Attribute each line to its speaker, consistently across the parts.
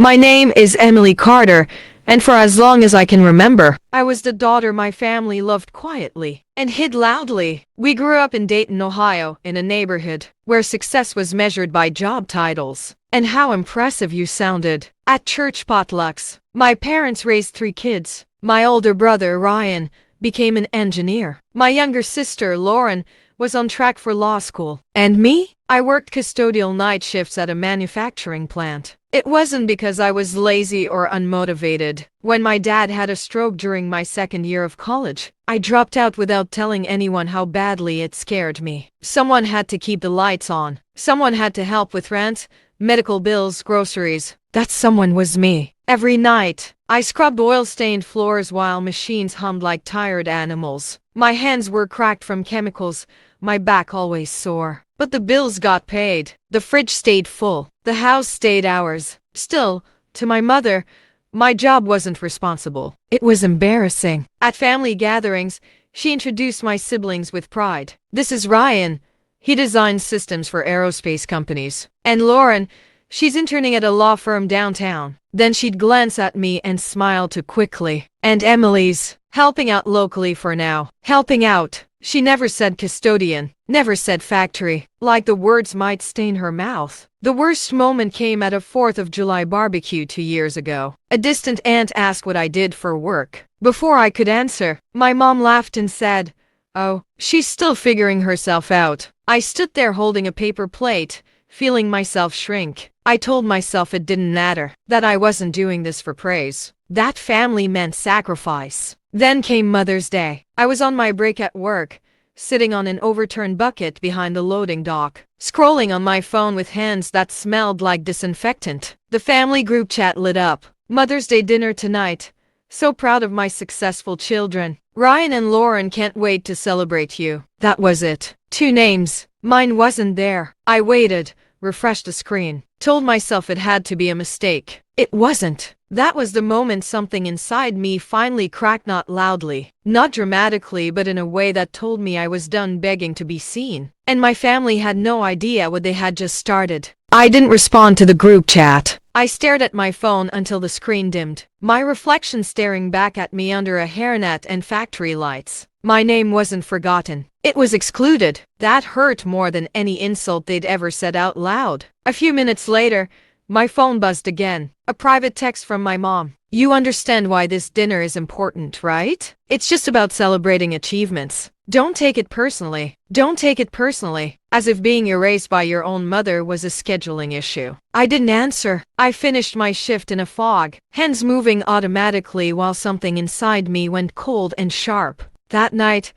Speaker 1: My name is Emily Carter, and for as long as I can remember, I was the daughter my family loved quietly and hid loudly. We grew up in Dayton, Ohio, in a neighborhood where success was measured by job titles and how impressive you sounded at church potlucks. My parents raised 3 kids. My older brother, Ryan, became an engineer. My younger sister, Lauren, was on track for law school. And me? I worked custodial night shifts at a manufacturing plant. It wasn't because I was lazy or unmotivated. When my dad had a stroke during my second year of college, I dropped out without telling anyone how badly it scared me. Someone had to keep the lights on. Someone had to help with rent, medical bills, groceries. That someone was me. Every night, I scrubbed oil-stained floors while machines hummed like tired animals. My hands were cracked from chemicals, my back always sore. But the bills got paid. The fridge stayed full. The house stayed ours. Still, to my mother, my job wasn't responsible. It was embarrassing. At family gatherings, she introduced my siblings with pride. This is Ryan. He designs systems for aerospace companies. And Lauren, she's interning at a law firm downtown. Then she'd glance at me and smile too quickly. And Emily's helping out locally for now. Helping out. She never said custodian, never said factory, like the words might stain her mouth. The worst moment came at a 4th of July barbecue 2 years ago. A distant aunt asked what I did for work. Before I could answer, my mom laughed and said, "Oh, she's still figuring herself out." I stood there holding a paper plate, feeling myself shrink. I told myself it didn't matter, that I wasn't doing this for praise. That family meant sacrifice. Then came Mother's Day. I was on my break at work, sitting on an overturned bucket behind the loading dock, scrolling on my phone with hands that smelled like disinfectant. The family group chat lit up. Mother's Day dinner tonight. So proud of my successful children. Ryan and Lauren can't wait to celebrate you. That was it. 2 names. Mine wasn't there. I waited, refreshed the screen, told myself it had to be a mistake. It wasn't. That was the moment something inside me finally cracked, not loudly, not dramatically, but in a way that told me I was done begging to be seen. And my family had no idea what they had just started. I didn't respond to the group chat. I stared at my phone until the screen dimmed, my reflection staring back at me under a hairnet and factory lights. My name wasn't forgotten. It was excluded. That hurt more than any insult they'd ever said out loud. A few minutes later, my phone buzzed again. A private text from my mom. "You understand why this dinner is important, right? It's just about celebrating achievements. Don't take it personally. Don't take it personally." As if being erased by your own mother was a scheduling issue. I didn't answer. I finished my shift in a fog, hands moving automatically while something inside me went cold and sharp. That night,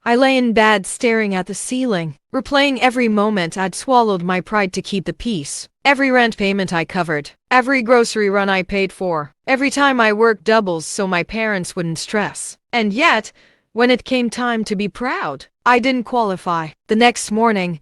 Speaker 1: I lay in bed staring at the ceiling, replaying every moment I'd swallowed my pride to keep the peace. Every rent payment I covered, every grocery run I paid for, every time I worked doubles so my parents wouldn't stress. And yet, when it came time to be proud, I didn't qualify. The next morning,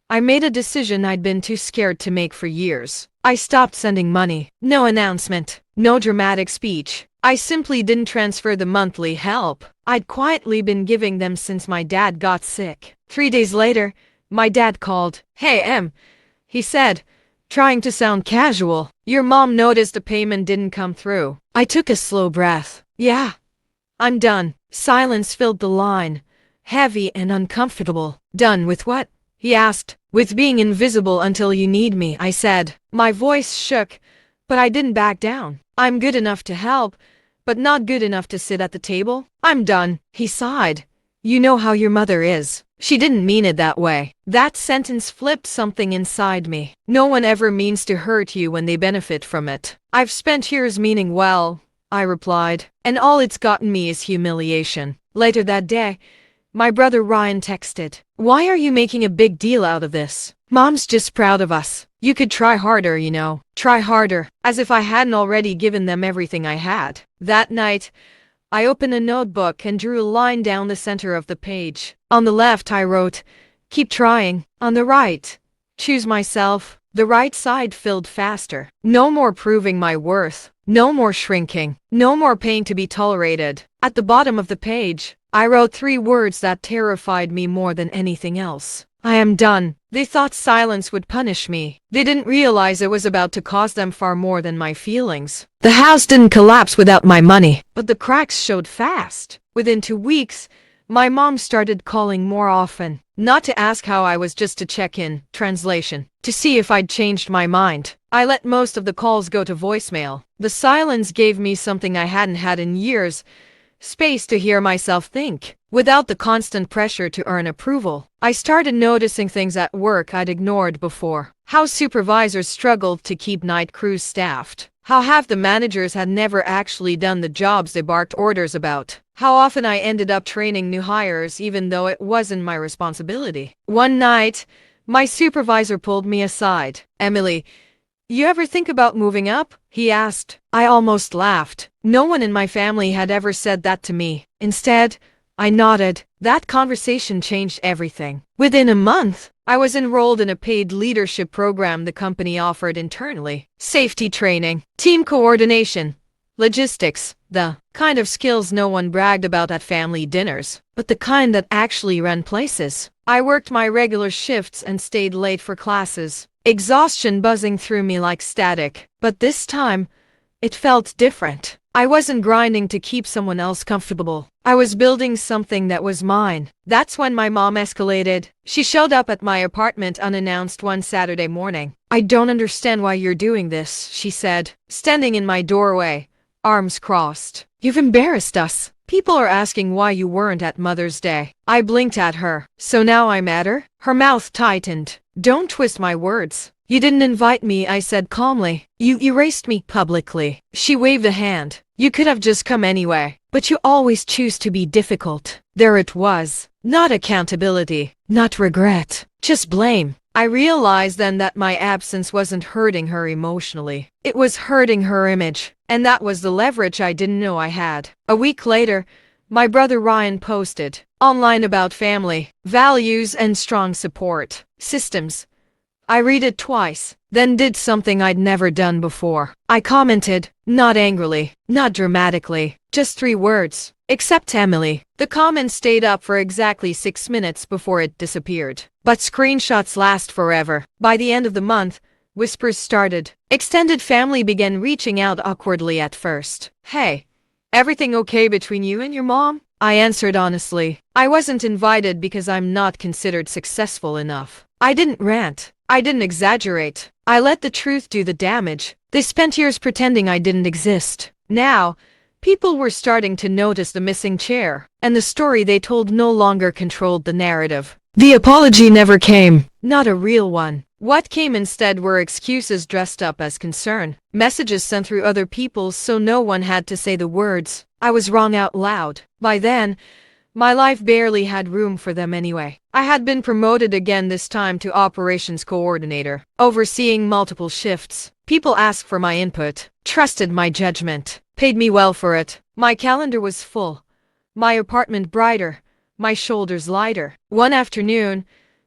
Speaker 1: I made a decision I'd been too scared to make for years. I stopped sending money. No announcement, no dramatic speech. I simply didn't transfer the monthly help I'd quietly been giving them since my dad got sick. 3 days later, my dad called. "Hey, Em," he said, trying to sound casual. "Your mom noticed the payment didn't come through." I took a slow breath. "Yeah, I'm done." Silence filled the line, heavy and uncomfortable. "Done with what?" he asked. "With being invisible until you need me," I said. My voice shook, but I didn't back down. "I'm good enough to help, but not good enough to sit at the table. I'm done." He sighed. "You know how your mother is." She didn't mean it that way. That sentence flipped something inside me. No one ever means to hurt you when they benefit from it. "I've spent years meaning well," I replied, "and all it's gotten me is humiliation." Later that day, my brother Ryan texted, "Why are you making a big deal out of this? Mom's just proud of us. You could try harder, you know. Try harder." As if I hadn't already given them everything I had. That night, I opened a notebook and drew a line down the center of the page. On the left, I wrote, "Keep trying." On the right, "Choose myself." The right side filled faster. No more proving my worth. No more shrinking. No more pain to be tolerated. At the bottom of the page, I wrote 3 words that terrified me more than anything else. I am done. They thought silence would punish me. They didn't realize it was about to cost them far more than my feelings. The house didn't collapse without my money, but the cracks showed fast. Within 2 weeks, my mom started calling more often. Not to ask how I was, just to check in, translation, to see if I'd changed my mind. I let most of the calls go to voicemail. The silence gave me something I hadn't had in years: space to hear myself think, without the constant pressure to earn approval. I started noticing things at work I'd ignored before. How supervisors struggled to keep night crews staffed. How half the managers had never actually done the jobs they barked orders about. How often I ended up training new hires even though it wasn't my responsibility. One night, my supervisor pulled me aside. "Emily, you ever think about moving up?" he asked. I almost laughed. No one in my family had ever said that to me. Instead, I nodded. That conversation changed everything. Within a month, I was enrolled in a paid leadership program the company offered internally. Safety training, team coordination, logistics, the kind of skills no one bragged about at family dinners, but the kind that actually ran places. I worked my regular shifts and stayed late for classes. Exhaustion buzzing through me like static. But this time, it felt different. I wasn't grinding to keep someone else comfortable. I was building something that was mine. That's when my mom escalated. She showed up at my apartment unannounced one Saturday morning. "I don't understand why you're doing this," she said, standing in my doorway, arms crossed. "You've embarrassed us. People are asking why you weren't at Mother's Day." I blinked at her. "So now I matter?" Her mouth tightened. "Don't twist my words. You didn't invite me," I said calmly. "You erased me publicly." She waved a hand. "You could have just come anyway. But you always choose to be difficult." There it was. Not accountability. Not regret. Just blame. I realized then that my absence wasn't hurting her emotionally. It was hurting her image. And that was the leverage I didn't know I had. A week later, my brother Ryan posted online about family, values, and strong support systems. I read it twice, then did something I'd never done before. I commented, not angrily, not dramatically, just 3 words. "Except Emily." The comment stayed up for exactly 6 minutes before it disappeared. But screenshots last forever. By the end of the month, whispers started. Extended family began reaching out awkwardly at first. "Hey, everything okay between you and your mom?" I answered honestly. I wasn't invited because I'm not considered successful enough. I didn't rant. I didn't exaggerate. I let the truth do the damage. They spent years pretending I didn't exist. Now, people were starting to notice the missing chair, and the story they told no longer controlled the narrative. The apology never came. Not a real one. What came instead were excuses dressed up as concern, messages sent through other people so no one had to say the words. I was wrong out loud. By then, my life barely had room for them anyway. I had been promoted again, this time to operations coordinator, overseeing multiple shifts. People asked for my input, trusted my judgment, paid me well for it. My calendar was full, my apartment brighter, my shoulders lighter. One afternoon,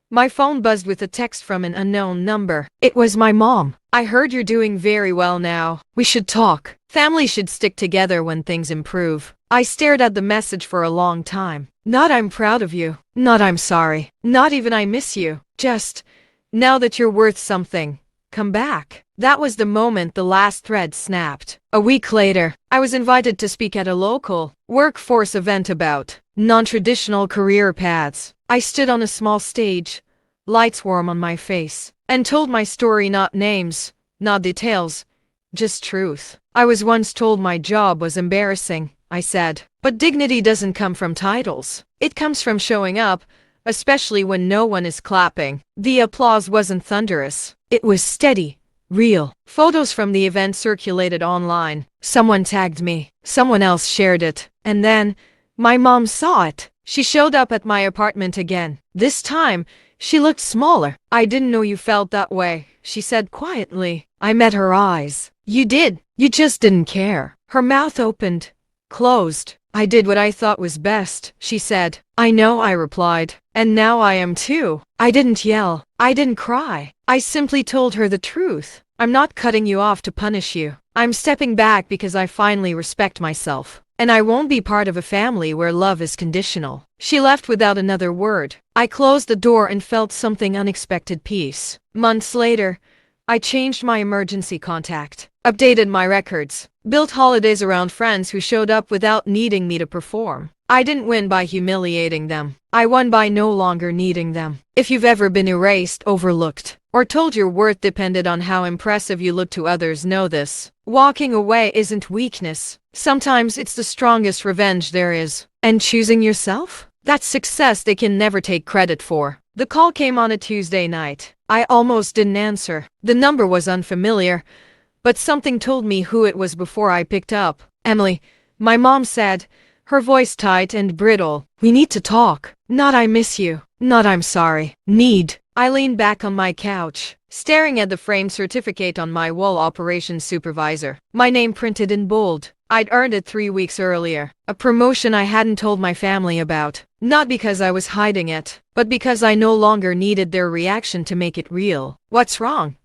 Speaker 1: my phone buzzed with a text from an unknown number. It was my mom. "I heard you're doing very well now. We should talk. Family should stick together when things improve." I stared at the message for a long time. Not "I'm proud of you." Not "I'm sorry." Not even "I miss you." Just, "Now that you're worth something, come back." That was the moment the last thread snapped. A week later, I was invited to speak at a local workforce event about non-traditional career paths. I stood on a small stage, lights warm on my face, and told my story, not names, not details, just truth. "I was once told my job was embarrassing," I said. "But dignity doesn't come from titles. It comes from showing up, especially when no one is clapping." The applause wasn't thunderous. It was steady, real. Photos from the event circulated online. Someone tagged me. Someone else shared it. And then, my mom saw it. She showed up at my apartment again. This time, she looked smaller. "I didn't know you felt that way," she said quietly. I met her eyes. "You did. You just didn't care." Her mouth opened, closed. "I did what I thought was best," she said. "I know," I replied. "And now I am too." I didn't yell. I didn't cry. I simply told her the truth. "I'm not cutting you off to punish you. I'm stepping back because I finally respect myself. And I won't be part of a family where love is conditional." She left without another word. I closed the door and felt something unexpected peace. Months later, I changed my emergency contact, updated my records, built holidays around friends who showed up without needing me to perform. I didn't win by humiliating them. I won by no longer needing them. If you've ever been erased, overlooked, or told your worth depended on how impressive you look to others, know this. Walking away isn't weakness. Sometimes it's the strongest revenge there is. And choosing yourself? That's success they can never take credit for. The call came on a Tuesday night. I almost didn't answer. The number was unfamiliar, but something told me who it was before I picked up. "Emily," my mom said, her voice tight and brittle. "We need to talk. Not I miss you. Not I'm sorry. Need." I leaned back on my couch, staring at the framed certificate on my wall. Operations supervisor. My name printed in bold. I'd earned it 3 weeks earlier. A promotion I hadn't told my family about. Not because I was hiding it, but because I no longer needed their reaction to make it real. "What's wrong?"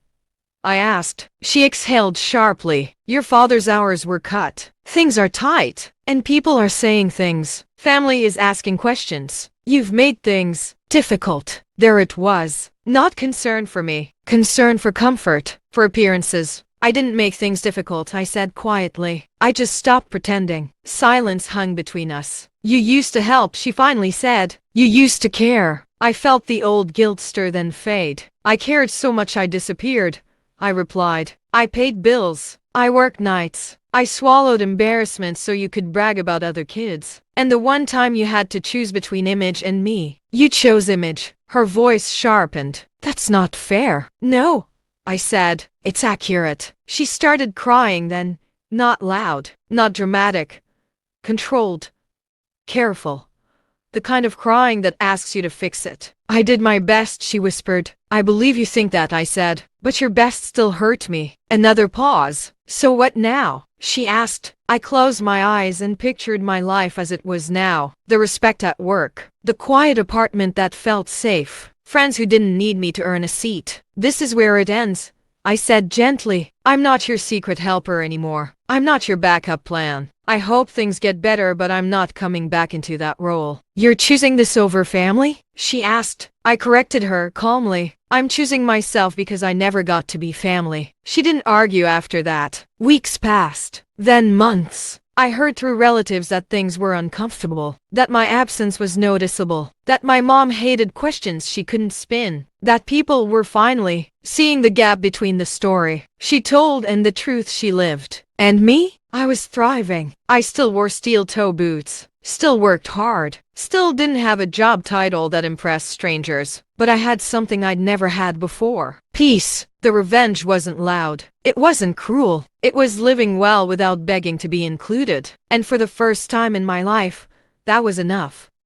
Speaker 1: I asked. She exhaled sharply. "Your father's hours were cut. Things are tight. And people are saying things. Family is asking questions. You've made things difficult." There it was. Not concern for me. Concern for comfort. For appearances. "I didn't make things difficult," I said quietly. "I just stopped pretending." Silence hung between us. "You used to help," she finally said. "You used to care." I felt the old guilt stir then fade. "I cared so much I disappeared," I replied. "I paid bills. I worked nights. I swallowed embarrassment so you could brag about other kids. And the one time you had to choose between Image and me, you chose Image." Her voice sharpened. "That's not fair." "No," I said. "It's accurate." She started crying then. Not loud, not dramatic. Controlled. Careful. The kind of crying that asks you to fix it. "I did my best," she whispered. "I believe you think that," I said. "But your best still hurt me." Another pause. "So what now?" she asked. I closed my eyes and pictured my life as it was now. The respect at work. The quiet apartment that felt safe. Friends who didn't need me to earn a seat. "This is where it ends," I said gently. "I'm not your secret helper anymore. I'm not your backup plan. I hope things get better, but I'm not coming back into that role." "You're choosing this over family?" she asked. I corrected her calmly. "I'm choosing myself because I never got to be family." She didn't argue after that. Weeks passed. Then months. I heard through relatives that things were uncomfortable, that my absence was noticeable, that my mom hated questions she couldn't spin, that people were finally seeing the gap between the story she told and the truth she lived. And me? I was thriving. I still wore steel-toe boots, still worked hard, still didn't have a job title that impressed strangers, but I had something I'd never had before. Peace. The revenge wasn't loud. It wasn't cruel. It was living well without begging to be included. And for the first time in my life, that was enough.